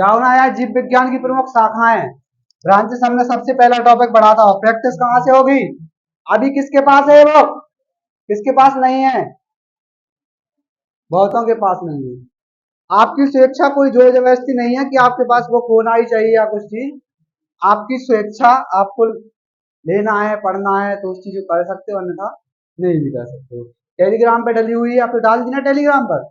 क्या होना है यार, जीव विज्ञान की प्रमुख शाखाएं, ब्रांचेस हमने सबसे पहला टॉपिक पढ़ा था। प्रैक्टिस कहाँ से होगी? अभी किसके पास है वो? किसके पास नहीं है? बहुतों के पास नहीं है। आपकी स्वेच्छा, कोई जोर जबरदस्ती नहीं है कि आपके पास वो होना ही चाहिए या कुछ चीज। आपकी स्वेच्छा, आपको लेना है पढ़ना है तो उस चीज को कर सकते हो, अन्यथा नहीं भी कर सकते हो। टेलीग्राम पे डली हुई है, आपको डाल दी ना टेलीग्राम पर,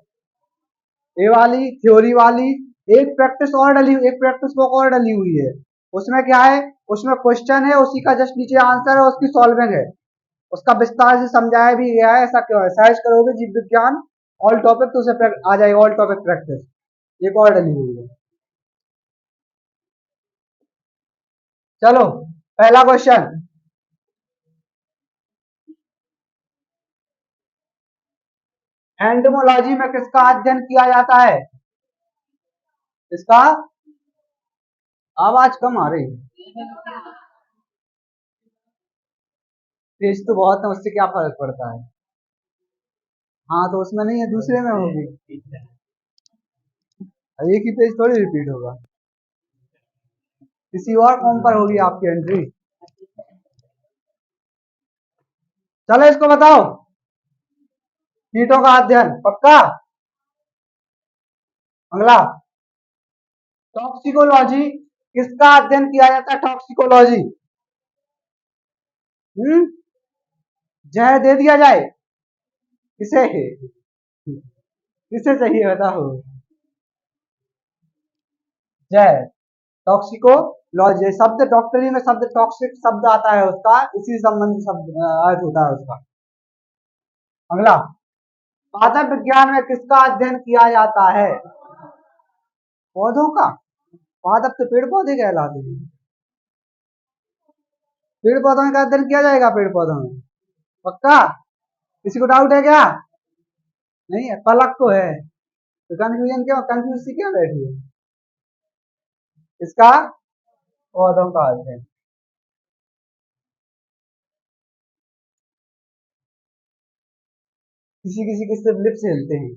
ये वाली थ्योरी वाली। एक प्रैक्टिस और डली, एक प्रैक्टिस बुक और डली हुई है। उसमें क्या है? उसमें क्वेश्चन है, उसी का जस्ट नीचे आंसर है, उसकी सॉल्विंग है, उसका विस्तार से समझाया भी गया है। ऐसा क्यों है? सर्च करोगे जीव विज्ञान ऑल टॉपिक तो उसे आ जाएगा, ऑल टॉपिक प्रैक्टिस, एक और डली हुई है। चलो पहला क्वेश्चन, एंटोमोलॉजी में किसका अध्ययन किया जाता है? इसका आवाज कम आ रही है, तेज तो बहुत है, उससे क्या फर्क पड़ता है? हाँ तो उसमें नहीं है, दूसरे में होगी। अब एक ही पेज थोड़ी रिपीट होगा, किसी और फॉर्म पर होगी आपकी एंट्री। चलो इसको बताओ, कीटों का अध्ययन पक्का। अगला, टॉक्सिकोलॉजी, किसका अध्ययन किया जाता है? टॉक्सिकोलॉजी, जहर दे दिया जाए किसे? किसे चाहिए बताओ? जहर, टॉक्सिकोलॉजी शब्द, डॉक्टरी में शब्द टॉक्सिक शब्द आता है उसका, इसी संबंधी शब्द अर्थ होता है उसका। अगला, पादप विज्ञान में किसका अध्ययन किया जाता है? पौधों का। पादप तो पेड़ पौधे कहलाते हैं, पेड़ पौधों का अध्ययन किया जाएगा, पेड़ पौधों में पक्का। किसी को डाउट है क्या? नहीं है, पलक तो है, तो कंफ्यूजन क्यों, कंफ्यूज सी क्यों बैठी है? इसका पौधों का अध्ययन। किसी किसी के सिर्फ लिप्स हिलते हैं,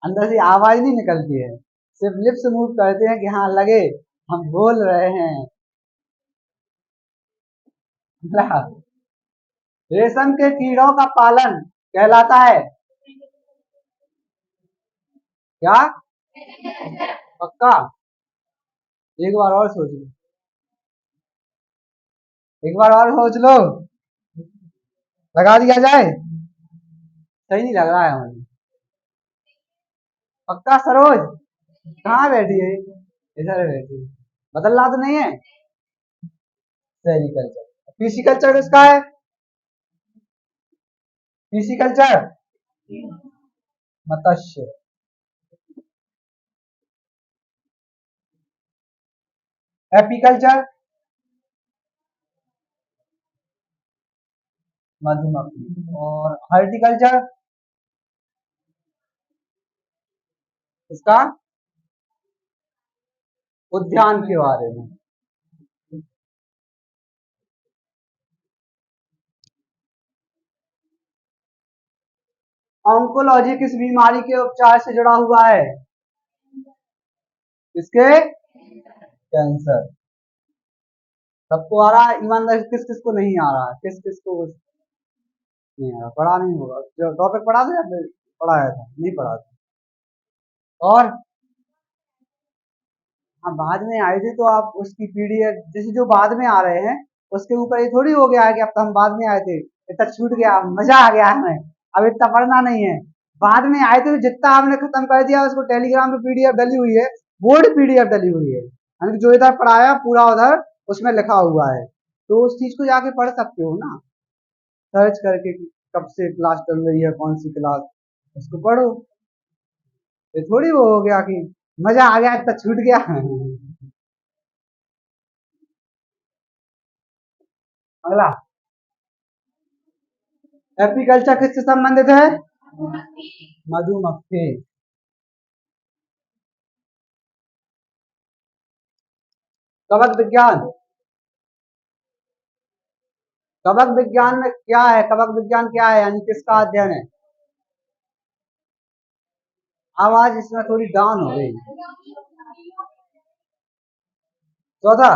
अंदर से आवाज नहीं निकलती है, सिर्फ लिप्स मूव करते हैं कि हाँ लगे हम बोल रहे हैं। रेशम के कीड़ों का पालन कहलाता है क्या? पक्का? एक बार और सोच लो, एक बार और सोच लो, लगा दिया जाए। सही नहीं लग रहा है मुझे। पक्का सरोज? कहाँ बैठी है? इधर बैठी है। बदलना तो नहीं है? सेरिकल्चर। फिजिकल्चर किसका है? फिजिकल्चर मत्स्य। एपीकल्चर मधुमक्खी। और हॉर्टिकल्चर इसका उद्यान के बारे में। ऑन्कोलॉजी किस बीमारी के उपचार से जुड़ा हुआ है? किसके? कैंसर। सबको आ रहा है ईमानदारी, किस किस को नहीं आ रहा है, किस किस को नहीं आ रहा? पढ़ा नहीं होगा जो टॉपिक पढ़ा था या फिर पढ़ाया था? नहीं पढ़ा था। और हाँ बाद में आए थे तो आप उसकी पीडीएफ, जैसे जो बाद में आ रहे हैं उसके ऊपर ये थोड़ी हो गया है कि अब तो हम बाद में आए थे इतना छूट गया, मजा आ गया हमें, अब इतना पढ़ना नहीं है। बाद में आए थे तो जितना आपने खत्म कर दिया उसको टेलीग्राम पे पीडीएफ डली हुई है, बोर्ड पीडीएफ डली हुई है, यानी कि जो इधर पढ़ाया पूरा उधर उसमें लिखा हुआ है, तो उस चीज को जाके पढ़ सकते हो ना, सर्च करके कि कब से क्लास चल रही है, कौन सी क्लास, उसको पढ़ो। ये थोड़ी वो हो गया कि मजा आ गया इतना छूट गया। अगला, एपीकल्चर किससे संबंधित है? मधुमक्खी। कवक विज्ञान, कवक विज्ञान में क्या है? कवक विज्ञान क्या है, यानी किसका अध्ययन है? आवाज इसमें थोड़ी डाउन हो गई। चौथा,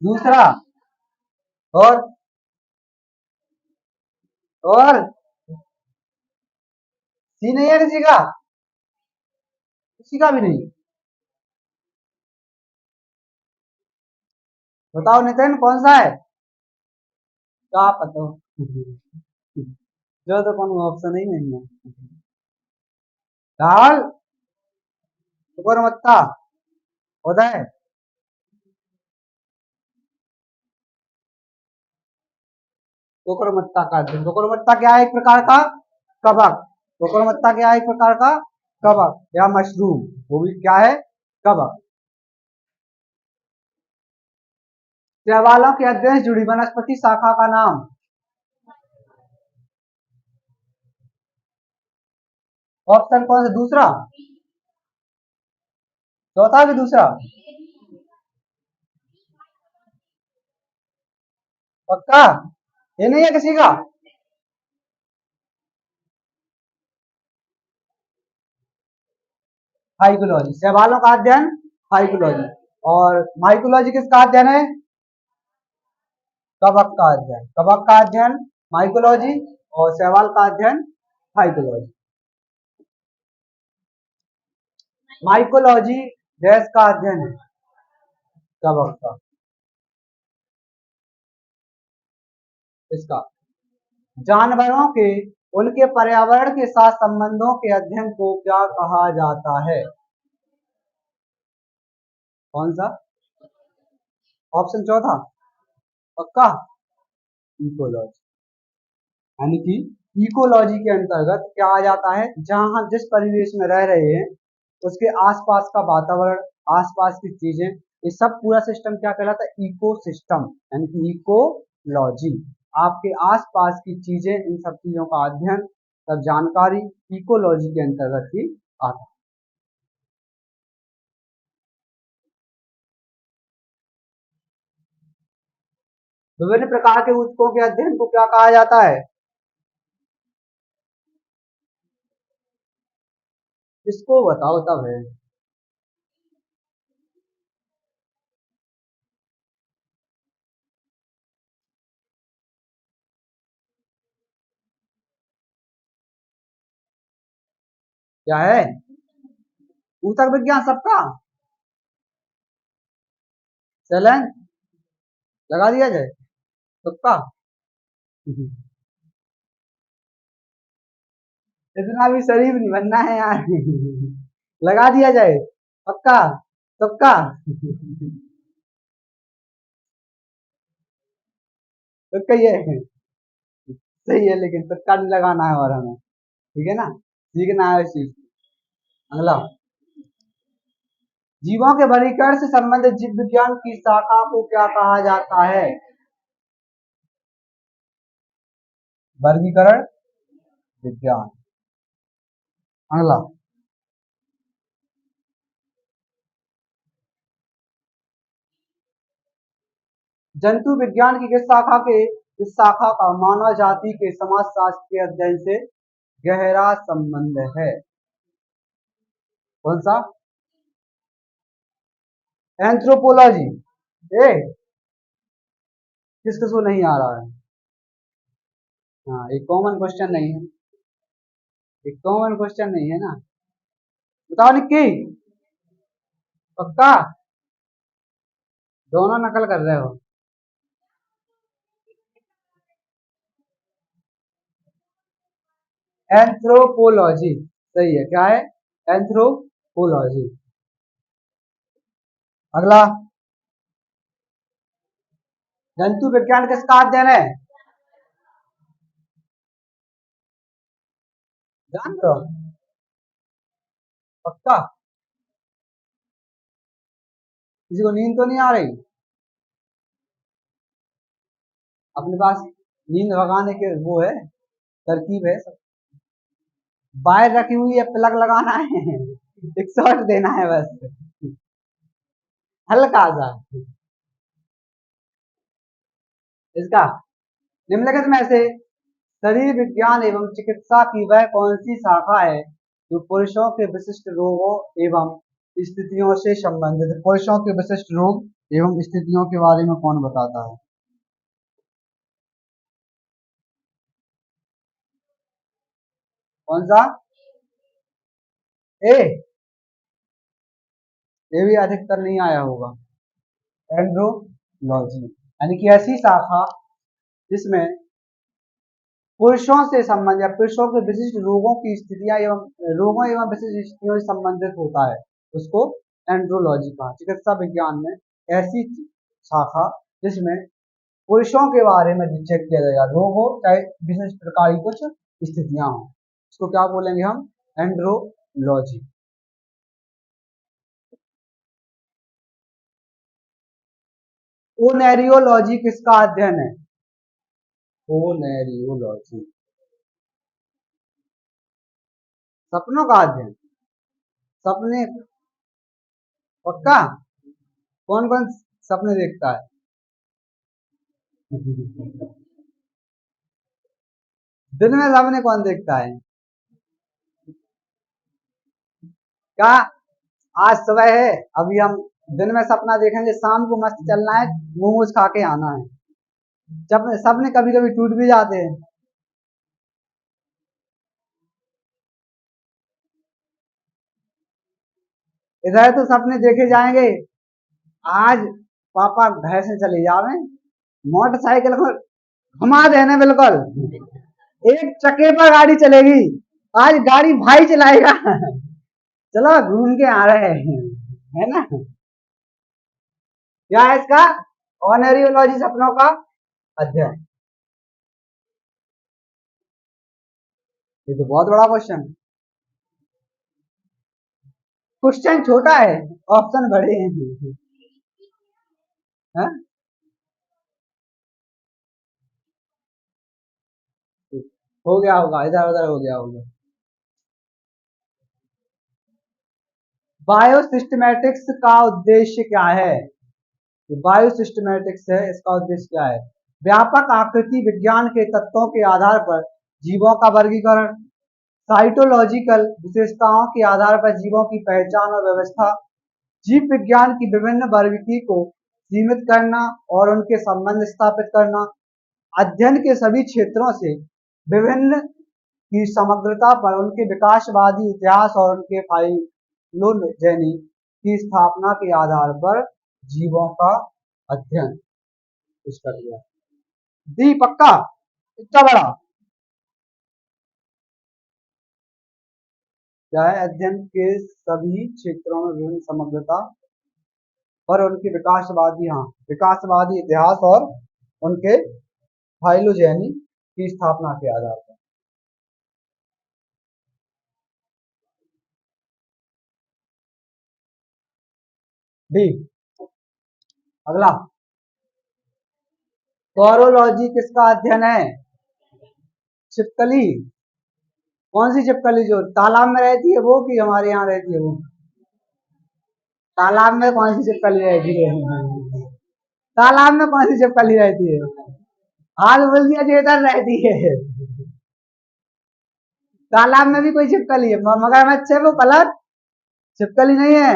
दूसरा, और और सी नहीं है किसी का? किसी का भी नहीं? बताओ नितिन कौन सा है? क्या पता हो? जो तो कौन ऑप्शन ही नहीं है। राहुल, शुक्र मत्ता होता है। कोकरमत्ता का अध्ययन, कोकरमत्ता क्या है? एक प्रकार का कवक। कोकरमत्ता क्या है? एक प्रकार का कवक या मशरूम, वो भी क्या है? कवक। शैवालों के अध्ययन से जुड़ी वनस्पति शाखा का नाम? ऑप्शन कौन सा? दूसरा, चौथा भी दूसरा? पक्का? ये नहीं है किसी का? फाइकोलॉजी, शैवालों का अध्ययन फाइकोलॉजी। और माइकोलॉजी किसका अध्ययन है? कवक का अध्ययन। कवक का अध्ययन माइकोलॉजी और शैवाल का अध्ययन फाइकोलॉजी। माइकोलॉजी गैस का अध्ययन है, कवक का इसका। जानवरों के उनके पर्यावरण के साथ संबंधों के अध्ययन को क्या कहा जाता है? कौन सा? ऑप्शन चौथा? पक्का? इकोलॉजी, यानी कि इकोलॉजी के अंतर्गत क्या आ जाता है? जहां हम जिस परिवेश में रह रहे हैं उसके आसपास का वातावरण, आसपास की चीजें, ये सब पूरा सिस्टम क्या कहलाता है? इको सिस्टम, यानी कि इकोलॉजी। आपके आसपास की चीजें, इन सब चीजों का अध्ययन, सब जानकारी इकोलॉजी के अंतर्गत ही आता है। विभिन्न प्रकार के ऊतकों के अध्ययन को क्या कहा जाता है? इसको बताओ तब है। क्या है? ऊतक विज्ञान सबका? चैलेंज लगा दिया जाए, सबका? इतना भी शरीफ नहीं बनना है यार। लगा दिया जाए, पक्का? सबका? तुक्का ही है। सही है, लेकिन तुक्का नहीं लगाना है और हमें, ठीक है ना? सीखना है इस चीज को। अगला, जीवों के वर्गीकरण से संबंधित जीव विज्ञान की शाखा को क्या कहा जाता है? वर्गीकरण विज्ञान। अगला, जंतु विज्ञान की किस शाखा का मानव जाति के समाजशास्त्र के अध्ययन से गहरा संबंध है? कौन सा? एंथ्रोपोलॉजी। ए, किस किस को नहीं आ रहा है? हाँ, एक कॉमन क्वेश्चन नहीं है, एक कॉमन क्वेश्चन नहीं है ना। बताओ निक्की, पक्का? दोनों नकल कर रहे हो? एंथ्रोपोलॉजी सही है। क्या है? एंथ्रोपोलॉजी। अगला, जंतु विज्ञान किसका अध्ययन है? जान रहे हो? पक्का? किसी को नींद तो नहीं आ रही? अपने पास नींद भगाने के वो है, तरकीब है सब। वायर रखी हुई है, प्लग लगाना है, एक शॉट देना है बस, हल्का सा। इसका, निम्नलिखित में से शरीर विज्ञान एवं चिकित्सा की वह कौन सी शाखा है जो पुरुषों के विशिष्ट रोगों एवं स्थितियों से संबंधित। पुरुषों के विशिष्ट रोग एवं स्थितियों के बारे में कौन बताता है? कौन सा? ए? ये भी अधिकतर नहीं आया होगा। एंड्रोलॉजी यानी कि ऐसी शाखा जिसमें पुरुषों से संबंध या पुरुषों के विशिष्ट रोगों की स्थितियां एवं रोगों एवं विशिष्ट स्थितियों से संबंधित होता है, उसको एंड्रोलॉजी कहा। चिकित्सा विज्ञान में ऐसी शाखा जिसमें पुरुषों के बारे में चेक किया जाएगा, रोग हो चाहे विशिष्ट प्रकार की कुछ स्थितियां हो, उसको क्या बोलेंगे हम? एंड्रोलॉजी। ओनेरियोलॉजी किसका अध्ययन है? ओनेरियोलॉजी सपनों का अध्ययन। सपने? पक्का? कौन कौन सपने देखता है? दिन में सपने कौन देखता है? क्या आज सुबह है, अभी हम दिन में सपना देखेंगे, शाम को मस्त चलना है, मोमोज खा के आना है। जब सपने कभी कभी टूट भी जाते हैं। इधर तो सपने देखे जाएंगे, आज पापा घर से चले जावे, मोटरसाइकिल को घुमा देना बिल्कुल, एक चक्के पर गाड़ी चलेगी, आज गाड़ी भाई चलाएगा। चलो घूम के आ रहे हैं, है ना? क्या है इसका? ऑनरियोलॉजी सपनों का अध्ययन। ये तो बहुत बड़ा क्वेश्चन। क्वेश्चन छोटा है, ऑप्शन बड़े हैं। हाँ? हो गया होगा, इधर उधर हो गया होगा। बायोसिस्टमैटिक्स का उद्देश्य क्या है? बायोसिस्टमैटिक्स है, इसका उद्देश्य क्या है? व्यापक आकृति विज्ञान के तत्वों के आधार पर जीवों का वर्गीकरण, साइटोलॉजिकल विशेषताओं के आधार पर जीवों की पहचान और व्यवस्था, जीव विज्ञान की विभिन्न वर्गीकी को सीमित करना और उनके संबंध स्थापित करना, अध्ययन के सभी क्षेत्रों से विभिन्न की समग्रता पर उनके विकासवादी इतिहास और उनके फाइलोजेनी की स्थापना के आधार पर जीवों का अध्ययन कुछ कर दिया। दी पक्का? इतना बड़ा क्या है? अध्ययन के सभी क्षेत्रों में विभिन्न समग्रता पर उनके विकासवादी, हाँ, विकासवादी इतिहास और उनके फाइलोजेनी की स्थापना के आधार पर। डी। अगला, कोरोलॉजी किसका अध्ययन है? छिपकली? कौन सी छिपकली, जो तालाब में रहती है वो, कि हमारे यहाँ रहती है वो? तालाब में कौन सी छिपकली रहती है? तालाब में कौन सी छिपकली रहती है? हाथ बोल दिया जो इधर रहती है। तालाब में भी कोई छिपकली है, मगरमच्छ है वो, पलट छिपकली नहीं है।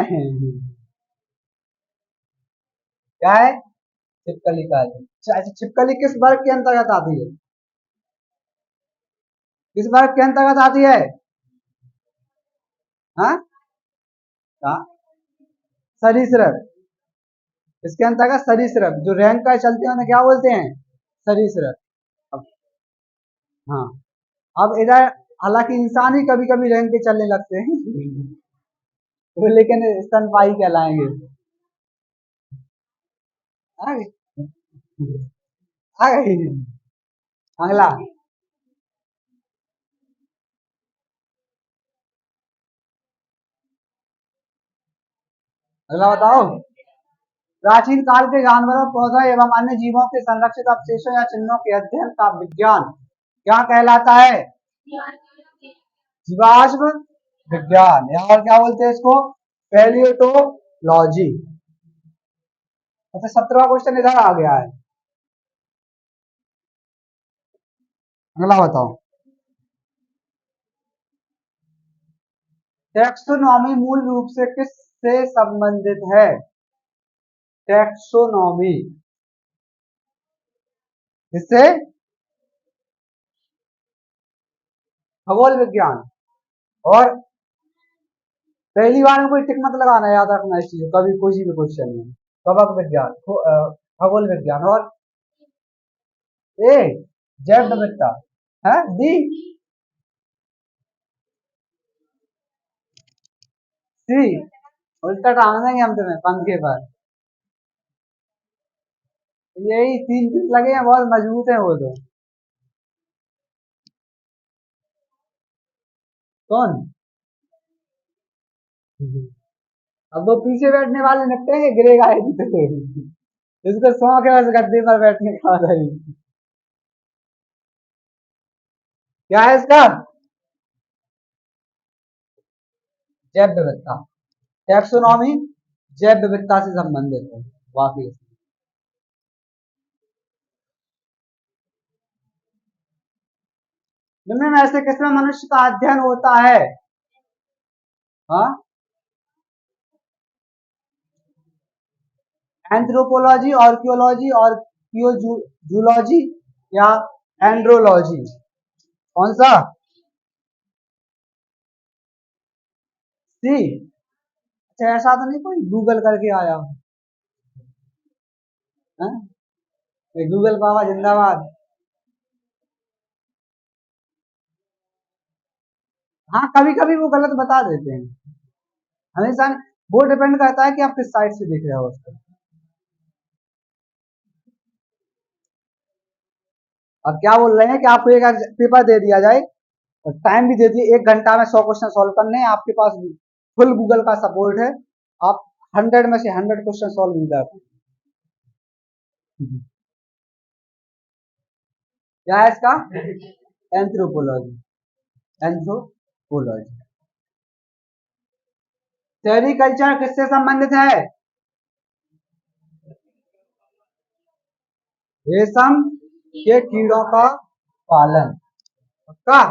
क्या है? छिपकली का है। अच्छा, छिपकली किस वर्ग के अंतर्गत आती है? किस वर्ग के अंतर्गत आती है? हाँ? हाँ? सरीसृप। इसके अंतर्गत सरीसृप, जो रैंक का चलते हैं उन्हें क्या बोलते हैं? सरीसृप। अब, हाँ, अब इधर हालांकि इंसान ही कभी कभी रैंक पे चलने लगते हैं, तो लेकिन स्तनपायी कहलाएंगे। आ गई? आ गई? अगला, अगला बताओ। प्राचीन काल के जानवरों, पौधों एवं अन्य जीवों के संरक्षित अवशेषों या चिन्हों के अध्ययन का विज्ञान क्या कहलाता है? जीवाश्म विज्ञान, या और क्या बोलते हैं इसको? पैलियोटोलॉजी। अच्छा, 17वां क्वेश्चन इधर आ गया है। अगला बताओ। टैक्सोनॉमी मूल रूप से किससे संबंधित है? टैक्सोनॉमी किससे? खगोल विज्ञान। और पहली बार में कोई टिक मत लगाना, याद रखना इस चीज को कभी किसी भी क्वेश्चन में। कवक विज्ञान, खगोल विज्ञान। और ए जैव विविधता है, डी सी। उल्टा टांग देंगे हम तुम्हें पंखे पर। यही तीन टिक लगे हैं, बहुत मजबूत है वो तो। कौन? अब वो पीछे बैठने वाले निपटेंगे, गिरेगा है तो इसको शौक है बस गद्दे पर बैठने का। भाई क्या है इसका? जैव विविधता। टैक्सोनॉमी जैव विविधता से संबंधित है वाकई। निम्न में ऐसे किसमें मनुष्य का अध्ययन होता है? हाँ, एंथ्रोपोलॉजी, आर्कियोलॉजी और जूलॉजी या एंड्रोलॉजी? कौन सा? सी। अच्छा, ऐसा तो नहीं कोई गूगल करके आया हो? गूगल बाबा जिंदाबाद। हाँ, कभी कभी वो गलत बता देते हैं, हमेशा नहीं। वो डिपेंड करता है कि आप किस साइड से देख रहे हो उसको। अब क्या बोल रहे हैं कि आपको एक पेपर दे दिया जाए और टाइम भी दे दिए, 1 घंटा में 100 क्वेश्चन सॉल्व करने हैं, आपके पास फुल गूगल का सपोर्ट है, आप 100 में से 100 क्वेश्चन सॉल्व नहीं कर पाए। क्या है इसका? एंथ्रोपोलॉजी। एंथ्रोपोलॉजी। सेरिकल्चर किससे संबंधित है? रेशम के कीड़ों का पालन। पक्का?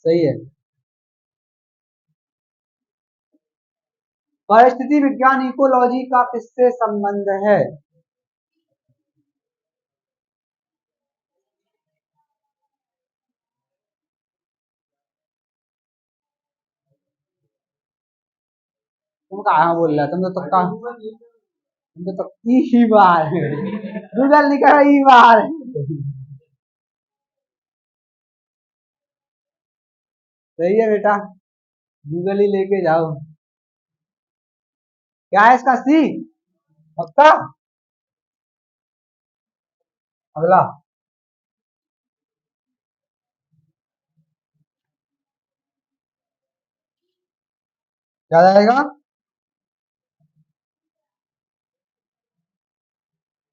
सही है। परिस्थिति विज्ञान इकोलॉजी का किससे संबंध है? तुम कहाँ बोल रहे हो? तुम तो तुक्का, तुम तो ई बार गूगल लिखा है, ई बार। सही है बेटा, गूगल ही लेके जाओ। क्या है इसका? सी। पक्का? अगला क्या जाएगा?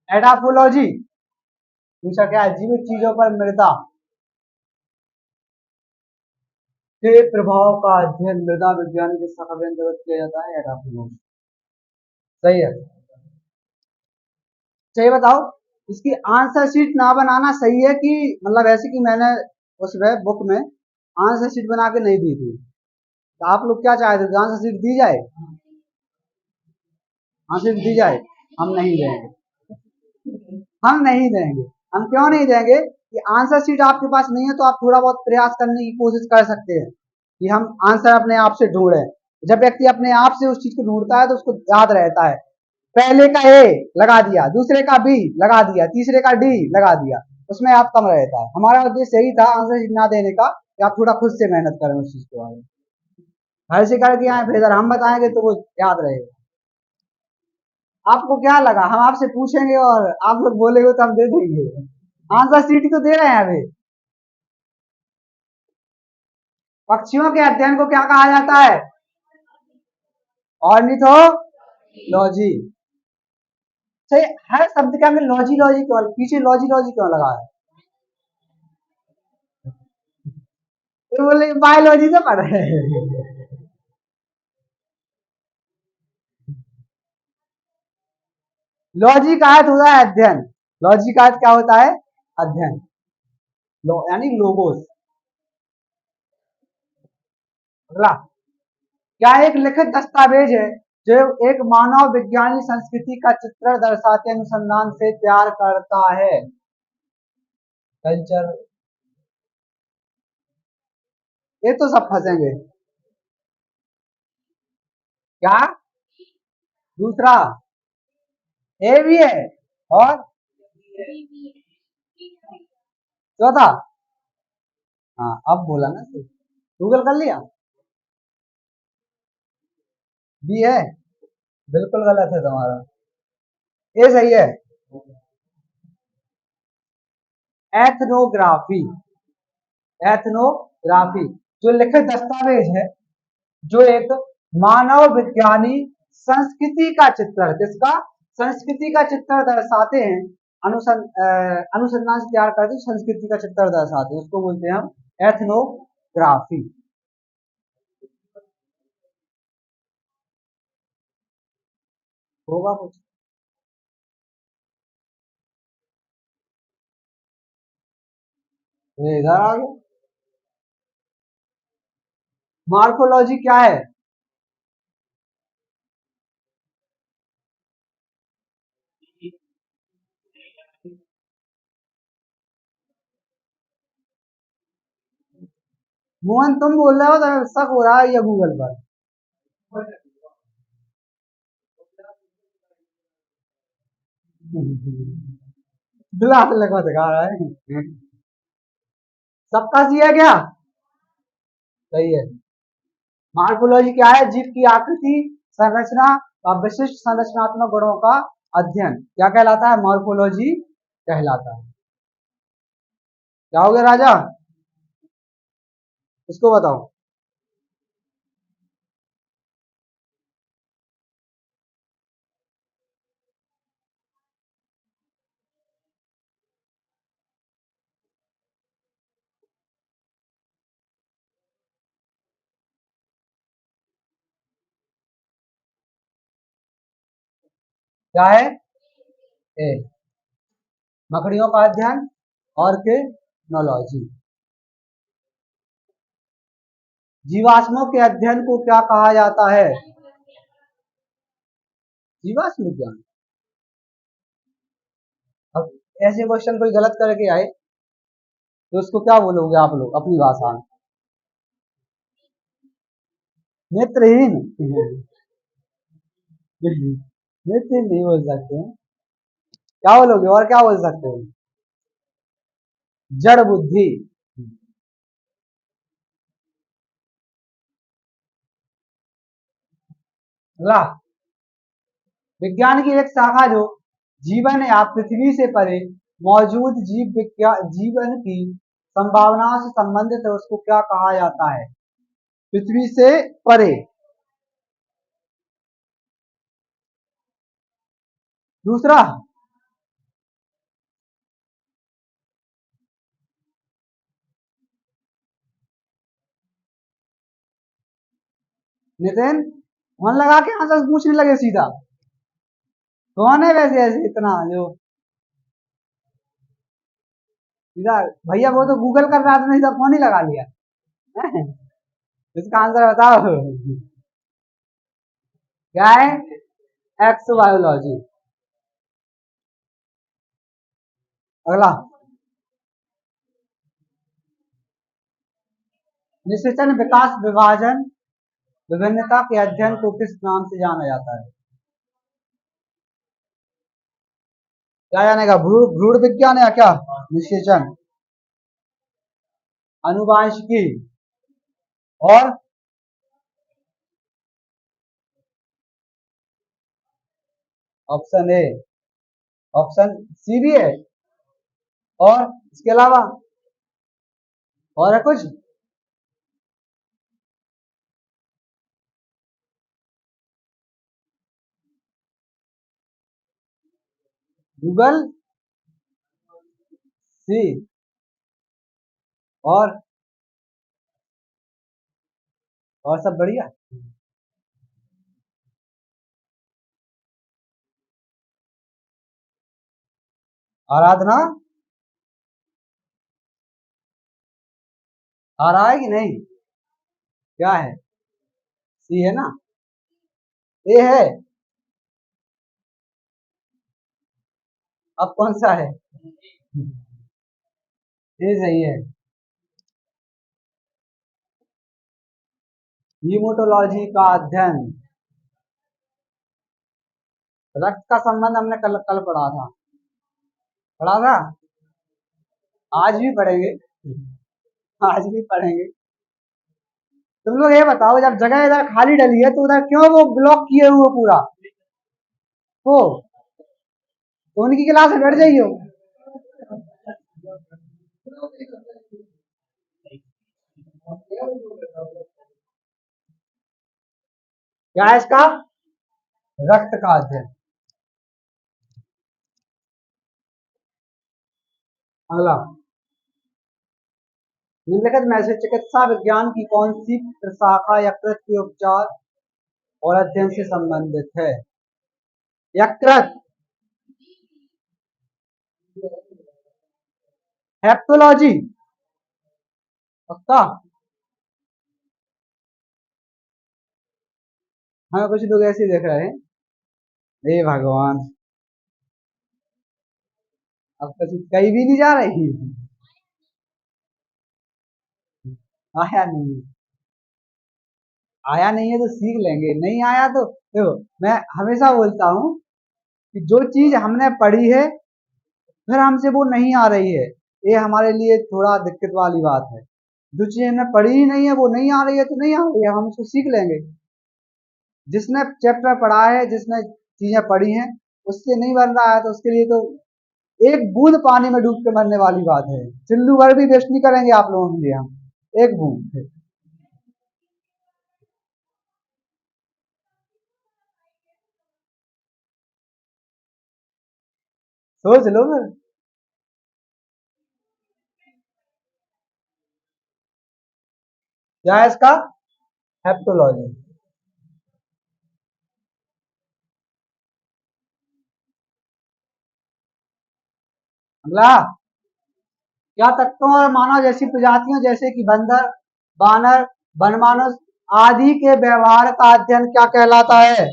एडाफोलॉजी। पूछा क्या है? जीवित चीजों पर मृदा के प्रभाव का अध्ययन मृदा विज्ञान के शाखा के अंतर्गत किया जाता है, एडाफोलॉजी। सही है। सही बताओ, इसकी आंसर शीट ना बनाना सही है कि मतलब ऐसे कि मैंने उसमें बुक में आंसर शीट बना के नहीं दी थी, तो आप लोग क्या चाहते थे? आंसर शीट दी जाए? आंसर शीट दी जाए? हम नहीं देंगे, हम नहीं देंगे। हम क्यों नहीं देंगे कि आंसर शीट आपके पास नहीं है तो आप थोड़ा बहुत प्रयास करने की कोशिश कर सकते हैं कि हम आंसर अपने आप से ढूंढें। जब व्यक्ति अपने आप से उस चीज को ढूंढता है तो उसको याद रहता है। पहले का ए लगा दिया, दूसरे का बी लगा दिया, तीसरे का डी लगा दिया, उसमें आप कम रहता है। हमारा उद्देश्य यही था आंसर शीट ना देने का कि आप थोड़ा खुद से मेहनत करें उस चीज के बारे में। घर से करके आए फिर हम बताएंगे तो वो याद रहेगा। आपको क्या लगा हम आपसे पूछेंगे और आप लोग बोलेंगे तो हम दे देंगे? आंसर शीट तो दे रहे हैं अभी। पक्षियों के अध्ययन को क्या कहा जाता है? ऑर्निथोलॉजी। सही। हर शब्द के आगे लॉजी लॉजी क्यों, पीछे लॉजी लॉजी क्यों लगा है? तो बोले बायोलॉजी से पढ़ रहे हैं। लॉजी का अर्थ होता है अध्ययन। लॉजी का अर्थ क्या होता है? अध्ययन। यानी लोगोस। अगला क्या एक लिखित दस्तावेज है जो एक मानव विज्ञानी संस्कृति का चित्रण दर्शाते अनुसंधान से तैयार करता है? कल्चर। ये तो सब फंसेंगे। क्या? दूसरा ए भी है और चौथा? हाँ अब बोला ना तू, गूगल कर लिया। बी है? बिल्कुल गलत है तुम्हारा, ए सही है। एथनोग्राफी। एथनोग्राफी जो लिखित दस्तावेज है जो एक मानव विज्ञानी संस्कृति का चित्रण, किसका? संस्कृति का चित्रण दर्शाते हैं, अनुसंधान से तैयार करते हैं, संस्कृति का चित्रण दर्शाते हैं, उसको बोलते हैं हम एथनोग्राफी। होगा कुछ? ये इधर आ गया। मार्फोलॉजी क्या है? मोहन तुम बोल रहे हो तो शक हो रहा है ये गूगल पर। दिला लगा दिखा रहा है। सबका सी है क्या? सही है। मार्फोलॉजी क्या है? जीव की आकृति, संरचना और विशिष्ट संरचनात्मक गुणों का अध्ययन क्या कहलाता है? मॉर्फोलॉजी कहलाता है। क्या हो गया राजा? इसको बताओ। क्या है? ए, मकड़ियों का अध्ययन, ऑर्किनोलॉजी। जीवाश्मों के अध्ययन को क्या कहा जाता है? जीवाश्म विज्ञान। अब ऐसे क्वेश्चन कोई गलत करके आए तो उसको क्या बोलोगे आप लोग अपनी भाषा में? नेत्रहीन। नेत्रहीन नहीं बोल सकते हैं। क्या बोलोगे और क्या बोल सकते हो? जड़ बुद्धि। अगला, विज्ञान की एक शाखा जो जीवन या पृथ्वी से परे मौजूद जीवन की संभावनाओं से संबंधित है, उसको क्या कहा जाता है? पृथ्वी से परे। दूसरा? नितिन, मन लगा के आंसर पूछने लगे सीधा। कौन है वैसे ऐसे इतना जो सीधा? भैया वो तो गूगल कर रहा था, नहीं तो फोन ही लगा लिया। हैं? इसका आंसर बताओ। क्या है? एक्सोबायोलॉजी। अगला, निषेचन, विकास, विभाजन, विभिन्नता के अध्ययन को किस नाम से जाना जाता है? क्या जानेगा? भ्रूण भ्रूण विज्ञान या क्या? निषेचन, अनुवांशिकी और ऑप्शन ए, ऑप्शन सी भी है और इसके अलावा और है कुछ? गूगल सी और सब बढ़िया। आराधना आ रहा है कि नहीं? क्या है? सी है ना? ए है? अब कौन सा है? ए सही है। हीमोटोलॉजी का अध्ययन। रक्त का संबंध हमने कल कल पढ़ा था। पढ़ा था? आज भी पढ़ेंगे। आज भी पढ़ेंगे। तुम लोग ये बताओ, जब जगह इधर खाली डली है तो उधर क्यों वो ब्लॉक किए हुए पूरा वो? तो उनकी क्लास में बैठ जाइए। क्या है इसका? रक्त का अध्ययन। अगला, निम्नलिखित में से चिकित्सा विज्ञान की कौन सी प्रशाखा यकृत के उपचार और अध्ययन से संबंधित है? यकृत। हेप्टोलॉजी। पक्का? हमें कुछ लोग ऐसे देख रहे हैं। हे भगवान, अब तो कहीं भी नहीं जा रही। आया नहीं? आया नहीं है तो सीख लेंगे, नहीं आया तो देखो, मैं हमेशा बोलता हूँ कि जो चीज हमने पढ़ी है फिर हमसे वो नहीं आ रही है, ये हमारे लिए थोड़ा दिक्कत वाली बात है। जो चीज हमने पढ़ी ही नहीं है, वो नहीं आ रही है तो नहीं आ रही है, हम उसको सीख लेंगे। जिसने चैप्टर पढ़ा है, जिसने चीजें पढ़ी हैं, उससे नहीं बन रहा है तो उसके लिए तो एक बूंद पानी में डूब के मरने वाली बात है। चिल्लू भर भी वेस्ट नहीं करेंगे आप लोगों के लिए हम, एक बूंद। सोच लो फिर। क्या है इसका? हेप्टोलॉजी। अगला, क्या तत्वों और मानव जैसी प्रजातियों जैसे कि बंदर, बानर, वनमानुष आदि के व्यवहार का अध्ययन क्या कहलाता है?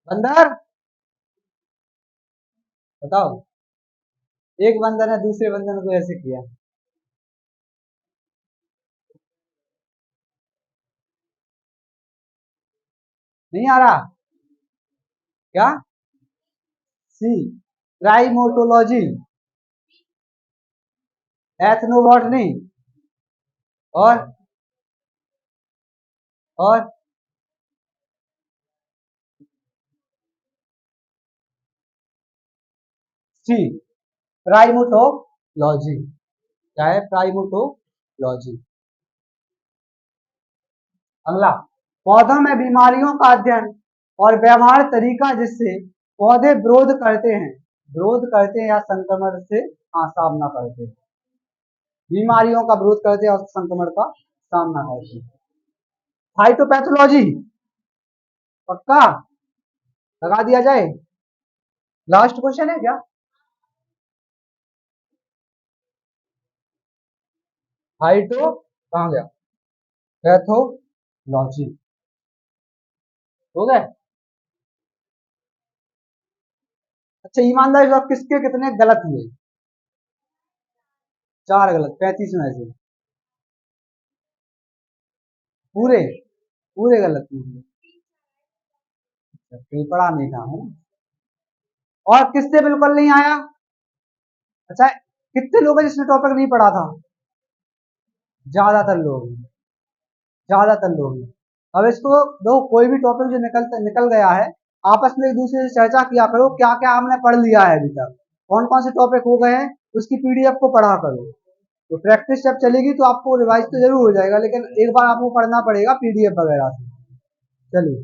बंदर। बताओ। एक बंदर ने दूसरे बंदर को ऐसे किया। नहीं आ रहा? क्या? सी, प्राइमोटोलॉजी। एथनोबॉटनी। और सी, प्राइमोटोलॉजी। क्या है? प्राइमोटोलॉजी। अगला, पौधों में बीमारियों का अध्ययन और व्यवहार तरीका जिससे पौधे विरोध करते हैं या संक्रमण से सामना करते हैं। बीमारियों का विरोध करते हैं और संक्रमण का सामना करते हैं। फाइटोपैथोलॉजी। पक्का? लगा दिया जाए? लास्ट क्वेश्चन है क्या? फाइटो कहाँ गया? पैथोलॉजी। हो गए? अच्छा, ईमानदारी से किसके कितने गलत हुए? 4 गलत 35 में से। पूरे पूरे गलत हुए। अच्छा, पढ़ा नहीं था, है ना? और किससे बिल्कुल नहीं आया? अच्छा, कितने लोग हैं जिसने टॉपिक नहीं पढ़ा था? ज्यादातर लोग। ज्यादातर लोग। अब इसको दो, कोई भी टॉपिक जो निकल गया है, आपस में एक दूसरे से चर्चा किया करो, क्या क्या हमने पढ़ लिया है अभी तक, कौन कौन से टॉपिक हो गए हैं, उसकी पीडीएफ को पढ़ा करो। तो प्रैक्टिस जब चलेगी तो आपको रिवाइज तो जरूर हो जाएगा, लेकिन एक बार आपको पढ़ना पड़ेगा पीडीएफ वगैरह से। चलिए।